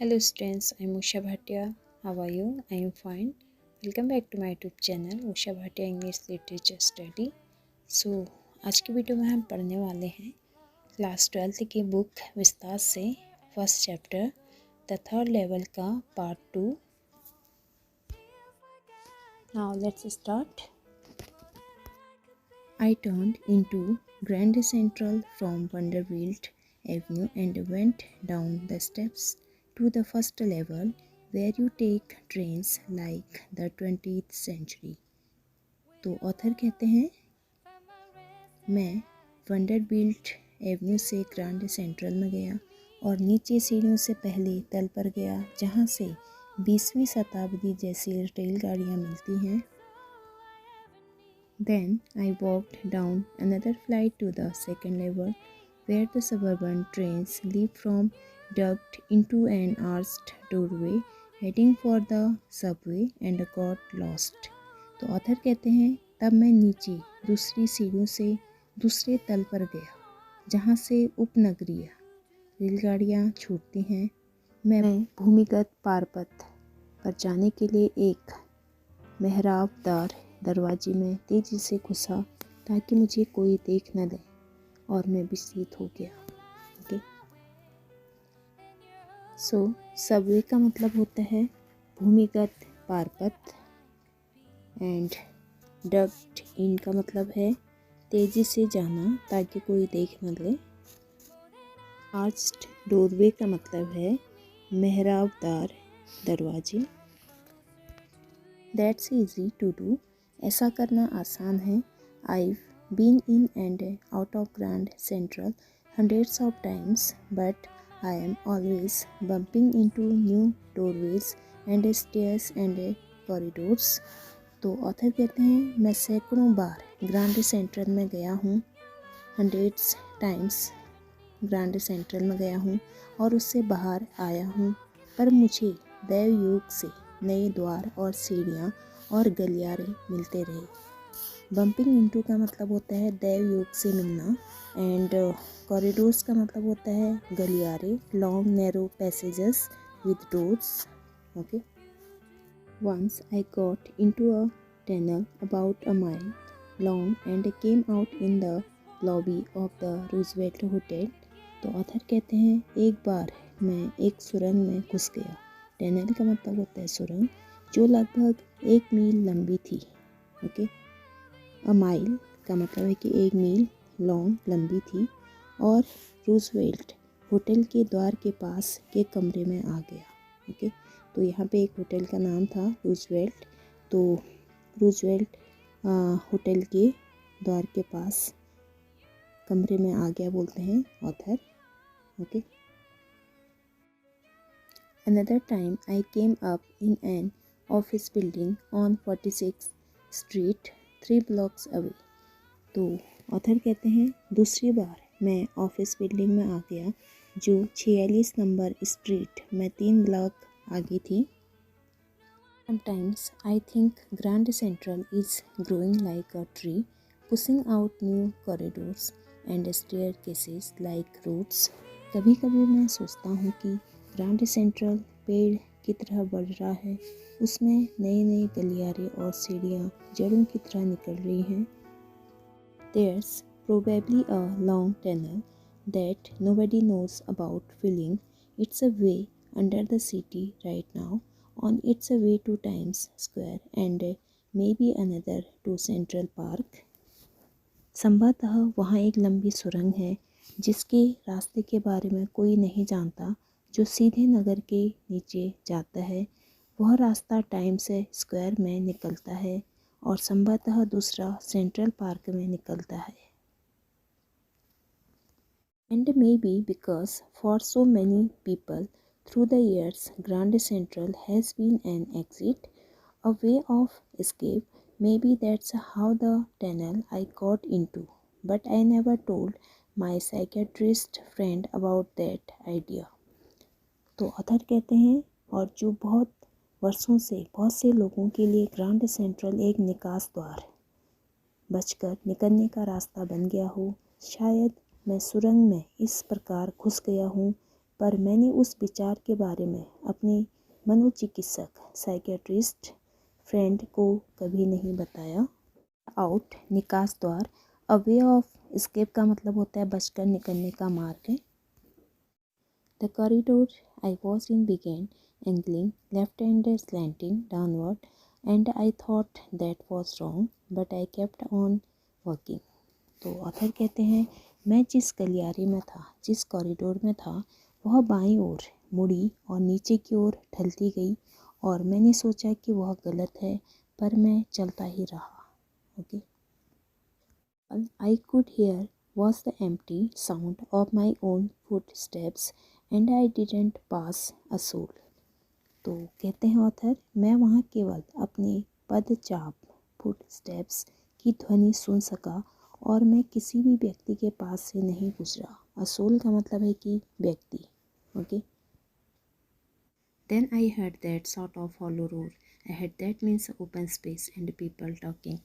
Hello students, I'm Usha Bhatia. How are you? I am fine. Welcome back to my YouTube channel Usha Bhatia English Literature Study. आज की video में हम पढ़ने वाले हैं class 12th की book विस्तार से first chapter the third level का part 2. Now let's start. I turned into Grand Central from Vanderbilt Avenue and went down the steps to the first level where you take trains like the 20th century. तो author कहते हैं मैं वंडरबिल्ट Avenue से grand central में गया और नीचे सीढ़ियों से पहले तल पर गया जहाँ से 20वीं शताब्दी जैसी रेलगाड़ियाँ मिलती हैं. Then I walked down another flight to the second level where the suburban trains leap from duct into an arched doorway heading for the subway and got lost. तो ऑथर कहते हैं तब मैं नीचे दूसरी सीढ़ियों से दूसरे तल पर गया जहाँ से उपनगरीय रेलगाड़ियाँ छूटती हैं. मैं भूमिगत पारपथ पर जाने के लिए एक मेहराबदार दरवाजे में तेज़ी से घुसा ताकि मुझे कोई देख न ले और मैं विस्मित हो गया. ओके, सबवे का मतलब होता है भूमिगत पारपथ एंड डक्ट इन का मतलब है तेज़ी से जाना ताकि कोई देख न ले. आर्च्ड डोरवे का मतलब है मेहराबदार दरवाजे. दैट्स ईजी टू डू, ऐसा करना आसान है. I've been in and out of Grand Central hundreds of times, but I am always bumping into new doorways and stairs and corridors. तो ऑथर कहते हैं मैं सैकड़ों बार ग्रैंड सेंट्रल में गया हूँ, हंड्रेड्स टाइम्स ग्रैंड सेंट्रल में गया हूँ और उससे बाहर आया हूँ, पर मुझे दैवयोग से नए द्वार और सीढ़ियाँ और गलियारे मिलते रहे. बम्पिंग इनटू का मतलब होता है दैवयोग से मिलना एंड कॉरिडोर्स का मतलब होता है गलियारे, long narrow passages with doors. Okay, once I got into a tunnel about a mile long and came out in the lobby of the Roosevelt hotel. तो ऑथर कहते हैं एक बार मैं एक सुरंग में घुस गया. टनल का मतलब होता है सुरंग जो लगभग 1 मील लंबी थी. ओके, अ माइल का मतलब है कि 1 मील लॉन्ग लंबी थी और रूजवेल्ट होटल के द्वार के पास के कमरे में आ गया. ओके, तो यहाँ पे एक होटल का नाम था रूजवेल्ट, तो रूजवेल्ट होटल के द्वार के पास कमरे में आ गया बोलते हैं author. Okay, another time I came up in an office building on 46th Street 3 blocks away. तो ऑथर कहते हैं दूसरी बार मैं ऑफिस बिल्डिंग में आ गया जो 46 नंबर स्ट्रीट में 3 ब्लॉक आगे थी. Sometimes I think Grand Central is growing like a tree, pushing out new corridors and staircases like roots. कभी कभी मैं सोचता हूँ कि ग्रैंड सेंट्रल पेड़ की तरह बढ़ रहा है, उसमें नए नए गलियारे और सीढ़ियाँ जड़ों की तरह निकल रही हैं. There's probably a long tunnel that nobody knows about filling its way under the city right now on its way to Times Square and maybe another to Central Park. संभवतः वहाँ एक लंबी सुरंग है जिसके रास्ते के बारे में कोई नहीं जानता जो सीधे नगर के नीचे जाता है. वह रास्ता टाइम्स स्क्वायर में निकलता है और संभवतः दूसरा सेंट्रल पार्क में निकलता है. And maybe because for so many people through the years Grand Central has been an exit, a way of escape. Maybe that's how the tunnel I got into, but I never told my psychiatrist friend about that idea. तो author कहते हैं और जो बहुत वर्षों से बहुत से लोगों के लिए ग्रैंड सेंट्रल एक निकास द्वार बचकर निकलने का रास्ता बन गया हो, शायद मैं सुरंग में इस प्रकार घुस गया हूँ पर मैंने उस विचार के बारे में अपने मनोचिकित्सक साइकेट्रिस्ट फ्रेंड को कभी नहीं बताया। आउट निकास द्वार, अ वे ऑफ एस्केप का मतलब होता है बचकर निकलने का मार्ग। The corridor I was in began angling left and slanting downward and I thought that was wrong but I kept on working. तो ऑथर कहते हैं, मैं जिस गलियारे में था, जिस कॉरिडोर में था, वह बाईं ओर मुड़ी और नीचे की ओर ढलती गई और मैंने सोचा कि वह गलत है, पर मैं चलता ही रहा। Okay, I could hear was the empty sound of my own footsteps and I didn't pass a soul। तो कहते हैं ऑथर, मैं वहाँ केवल अपने पदचाप फुटस्टेप्स की ध्वनि सुन सका और मैं किसी भी व्यक्ति के पास से नहीं गुजरा। असोल का मतलब है कि व्यक्ति। Okay, then I heard that sort of hollow roar ahead that means open space and people talking।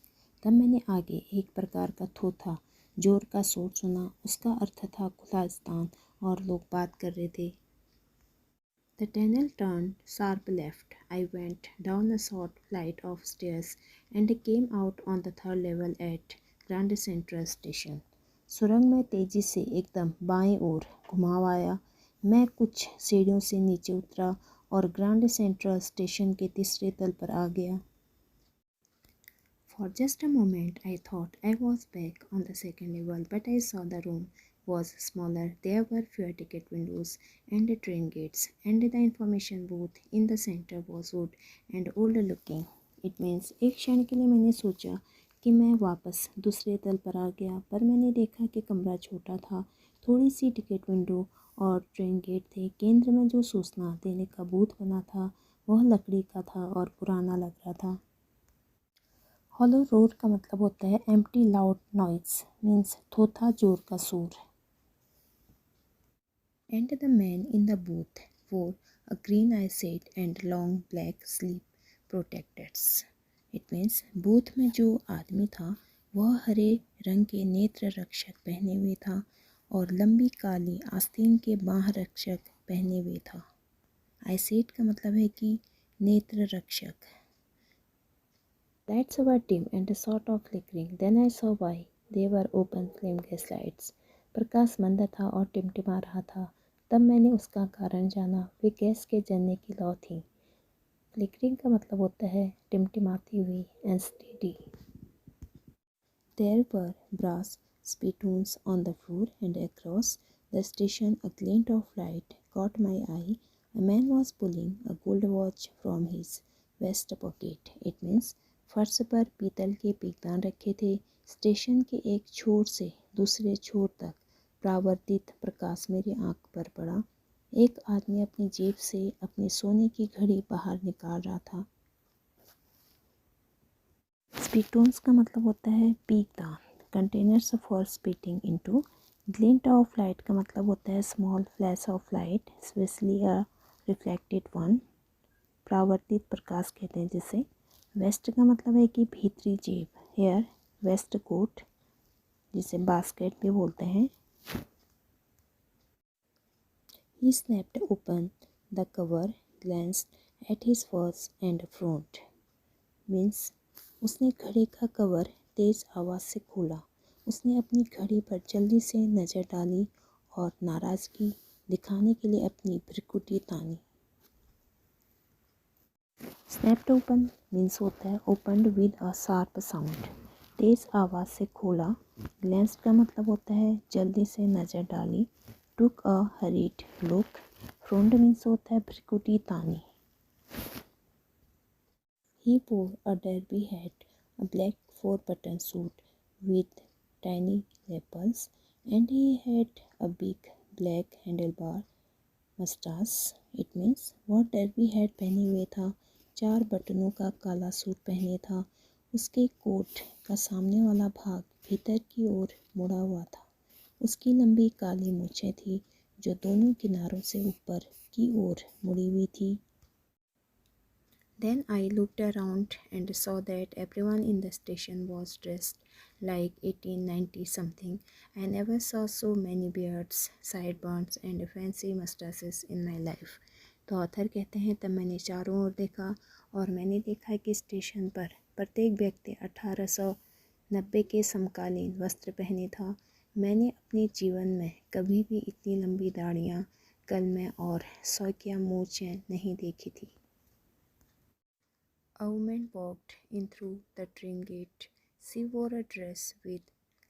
तब मैंने आगे एक प्रकार का थोथा जोर का शोर सुना, उसका अर्थ था खुला स्थान और लोग बात कर रहे थे। The tunnel turned sharp left. I went down a short flight of stairs and came out on the third level at Grand Central Station। सुरंग में तेजी से एकदम बाएं ओर घुमाव आया। मैं कुछ सीढ़ियों से नीचे उतरा और ग्रैंड सेंट्रल स्टेशन के तीसरे तल पर आ गया। For just a moment I thought I was back on the second level, but I saw the room was smaller. There were fewer ticket windows and train gates, and the information booth in the center was wood and old looking। It means एक क्षण के लिए मैंने सोचा कि मैं वापस दूसरे तल पर आ गया, पर मैंने देखा कि कमरा छोटा था, थोड़ी सी टिकट विंडो और ट्रेन गेट थे। केंद्र में जो सूचना देने का बूथ बना था वह लकड़ी का था और पुराना लग रहा था। हॉलो रोर का मतलब होता है एम्प्टी लाउड नॉइज, मीन्स थोथा जोर का शोर। And the man in the booth wore a green eye shade and long black sleeve protectors. It means booth में जो आदमी था वह हरे रंग के नेत्र रक्षक पहने हुए था और लंबी काली आस्तीन के बाह रक्षक पहने हुए था। आई सेट का मतलब है कि नेत्र रक्षक। Lights were dim and sort of flickering. Then I saw why. They were open flame gas lights। प्रकाश मंद था और टिमटिमा रहा था। तब मैंने उसका कारण जाना, वे गैस के जलने की लौ थी। फ्लिकरिंग का मतलब होता है टिमटिमाती हुई, unsteady. There were brass spittoons on the floor and across the station a glint of light caught my eye. A man was pulling a gold watch from his vest pocket। It means फर्श पर पीतल के पीकदान रखे थे। Station के एक छोर से दूसरे छोर तक परावर्तित प्रकाश मेरी आंख पर पड़ा। एक आदमी अपनी जेब से अपनी सोने की घड़ी बाहर निकाल रहा था। स्पिटून्स का मतलब होता है पीकदान, containers for spitting into. Glint of light का मतलब होता है small flash of light, especially a reflected one. परावर्तित प्रकाश कहते हैं जिसे। वेस्ट का मतलब है कि भीतरी जेब, हेयर वेस्ट कोट, जिसे बास्केट भी बोलते हैं। He snapped open the cover, glanced at his watch and frowned। Means उसने घड़ी का कवर तेज आवाज़ से खोला, उसने अपनी घड़ी पर जल्दी से नज़र डाली और नाराज़गी दिखाने के लिए अपनी भ्रिकुटी तानी। स्नैप्ड ओपन मीन्स होता है opened with a sharp sound, तेज़ आवाज़ से खोला। ग्लैंस्ड का मतलब होता है जल्दी से नज़र डाली। टुक अ हरीड लुक, फ्रोंड मीन्स होता है भ्रिकुटी तानी। ही wore a derby hat, a black 4-button suit with tiny lapels, and he had a big black handlebar mustache। It means वह डर्बी हैट पहने हुए था, 4 बटनों का काला सूट पहने था, उसके कोट का सामने वाला भाग भीतर की ओर मुड़ा हुआ था, उसकी लंबी काली मूछें थी जो दोनों किनारों से ऊपर की ओर मुड़ी हुई थी। Then I looked around and saw that everyone in the station was dressed like 1890 something. I never saw so many beards, sideburns and fancy mustaches in my life. तो ऑथर कहते हैं तब मैंने चारों ओर देखा और मैंने देखा कि स्टेशन पर प्रत्येक व्यक्ति 1890 के समकालीन वस्त्र पहने था। मैंने अपने जीवन में कभी भी इतनी लंबी दाढ़ियाँ, कलमें और सौकिया मूछें नहीं देखी थी। A woman walked in through the train gate. She wore a dress with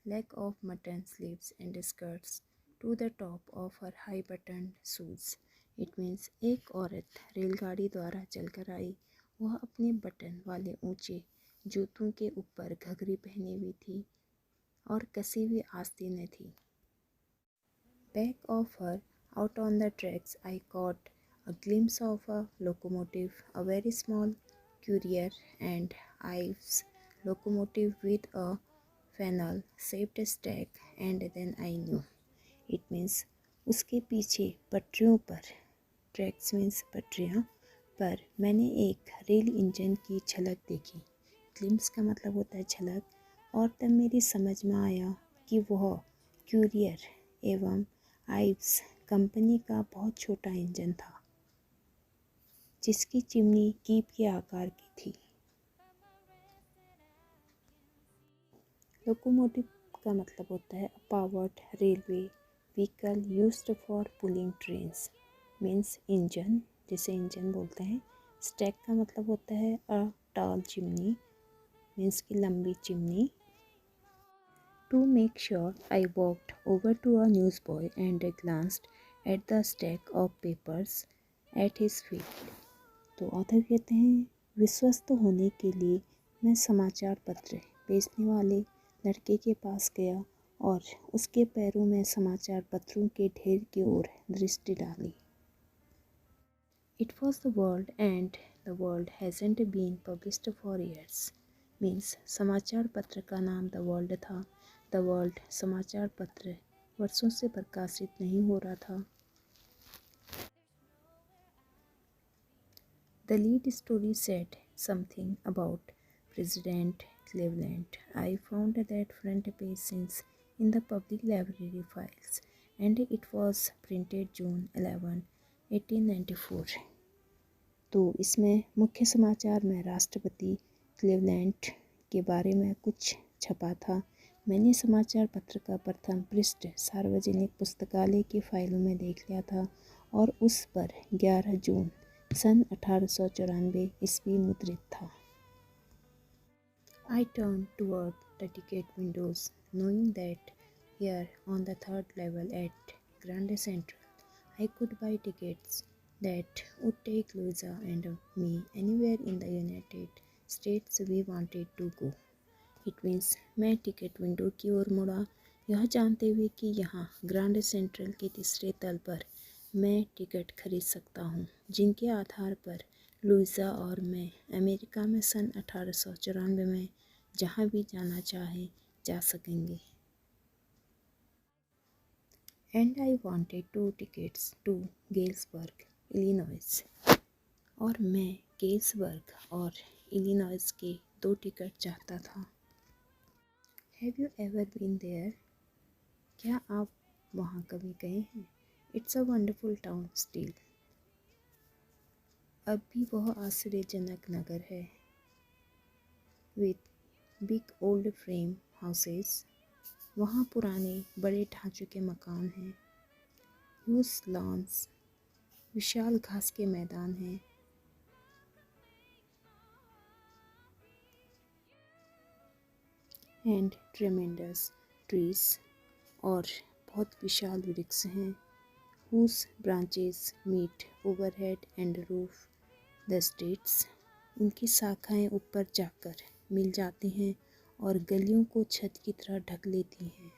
leg of mutton sleeves and skirts to the top of her high-buttoned shoes. It means एक औरत रेलगाड़ी द्वारा चलकर आई। वह अपने बटन वाले ऊंचे जूतों के ऊपर घघरी पहनी हुई थी और कसी हुई आस्तीनें थी। Back of her, out on the tracks, I caught a glimpse of a locomotive, a very small Courier and Ives locomotive with a funnel-shaped stack, and then I knew. It means उसके पीछे पटरियों पर, tracks means पटरियाँ पर मैंने एक rail engine की झलक देखी। ग्लिम्स का मतलब होता है झलक, और तब मेरी समझ में आया कि वह क्यूरियर एवं आइव्स कंपनी का बहुत छोटा इंजन था जिसकी चिमनी कीप के आकार की थी। लोकोमोटिव का मतलब होता है powered railway vehicle used for pulling trains, means engine, जिसे इंजन बोलते हैं। स्टैक का मतलब होता है अ टॉल चिमनी, मीन्स की लंबी chimney. To make sure I walked over to a news boy and glanced at the stack of papers at his feet. तो ऑथर कहते हैं विश्वस्त होने के लिए मैं समाचार पत्र बेचने वाले लड़के के पास गया और उसके पैरों में समाचार पत्रों के ढेर की ओर दृष्टि डाली। It was the world and the world hasn't been published for years, means समाचार पत्र का नाम द वर्ल्ड था। द वर्ल्ड समाचार पत्र वर्षों से प्रकाशित नहीं हो रहा था। The lead story said something about President Cleveland. I found that front page since in the public library files, and it was printed June 11, 1894. तो इसमें मुख्य समाचार में राष्ट्रपति क्लीवलैंड के बारे में कुछ छपा था। मैंने समाचार पत्र का प्रथम पृष्ठ सार्वजनिक पुस्तकालय की फाइलों में देख लिया था और उस पर 11 जून सन 1894 ईस्वी मुद्रित था। I turned toward the ticket windows, knowing that here on the third level at Grand Central, I could buy tickets that would take Louisa and me anywhere in the United States we wanted to go. It means मैं ticket window की ओर मुड़ा, यह जानते हुए कि यहाँ grand central के तीसरे तल पर मैं टिकट खरीद सकता हूँ जिनके आधार पर लुइसा और मैं अमेरिका में सन 1894 में जहाँ भी जाना चाहे जा सकेंगे। And I wanted 2 tickets to Galesburg Illinois, और मैं गेल्सबर्ग और इलिनॉइस के 2 टिकट चाहता था। Have you ever been there? क्या आप वहाँ कभी गए हैं? It's a wonderful town still. अब भी वह आश्चर्यजनक नगर है। With big old frame houses, वहाँ पुराने बड़े ढांचों के मकान हैं। ह्यूज लॉन्स, विशाल घास के मैदान हैं। एंड ट्रेमेंडस ट्रीज, और बहुत विशाल वृक्ष हैं। whose branches meet overhead and roof the streets, उनकी शाखाएं ऊपर जाकर मिल जाती हैं और गलियों को छत की तरह ढक लेती हैं।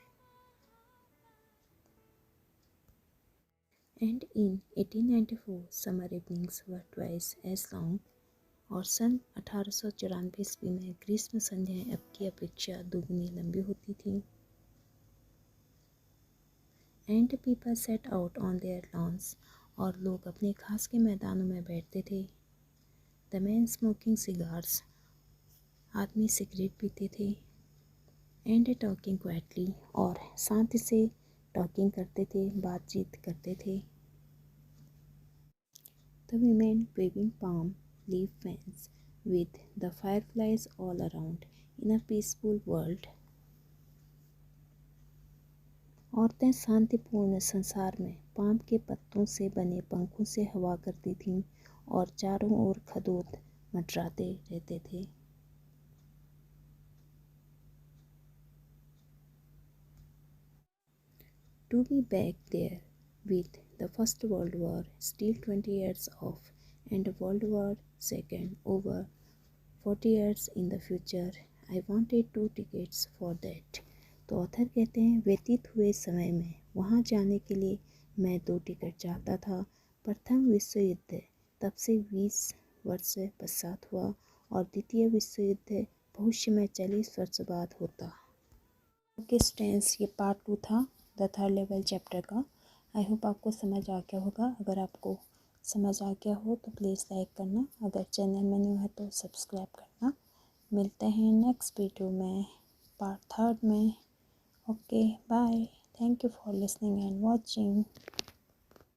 And in 1894 summer evenings were twice as long, और सन 1894 ईस्वी में ग्रीष्म संध्याएं अब की अपेक्षा दुगनी लंबी होती थीं। And people sat out on their lawns, और लोग अपने घास के मैदानों में बैठते थे। द मैन स्मोकिंग सिगार्स, आदमी सिगरेट पीते थे, एंड टॉकिंग क्वाइटली, और शांति से टॉकिंग करते थे, बातचीत करते थे। The women waving palm leaf fans with the fireflies all around in a peaceful world. औरतें शांतिपूर्ण संसार में पाम के पत्तों से बने पंखों से हवा करती थीं और चारों ओर खदोत मंडराते रहते थे। To be back there with the First World War still 20 years off and World War II over 40 years in the future, I wanted 2 tickets for that. तो ऑथर कहते हैं, व्यतीत हुए समय में वहाँ जाने के लिए मैं 2 टिकट चाहता था। प्रथम विश्व युद्ध तब से 20 वर्ष पश्चात हुआ और द्वितीय विश्व युद्ध भविष्य में 40 वर्ष बाद होता। ओके स्टूडेंट्स, ये पार्ट 2 था द थर्ड लेवल चैप्टर का। आई होप आपको समझ आ गया होगा। अगर आपको समझ आ गया हो तो प्लीज़ लाइक करना, अगर चैनल में न्यू है तो सब्सक्राइब करना। मिलते हैं नेक्स्ट वीडियो में पार्ट 3 में। Okay bye, thank you for listening and watching.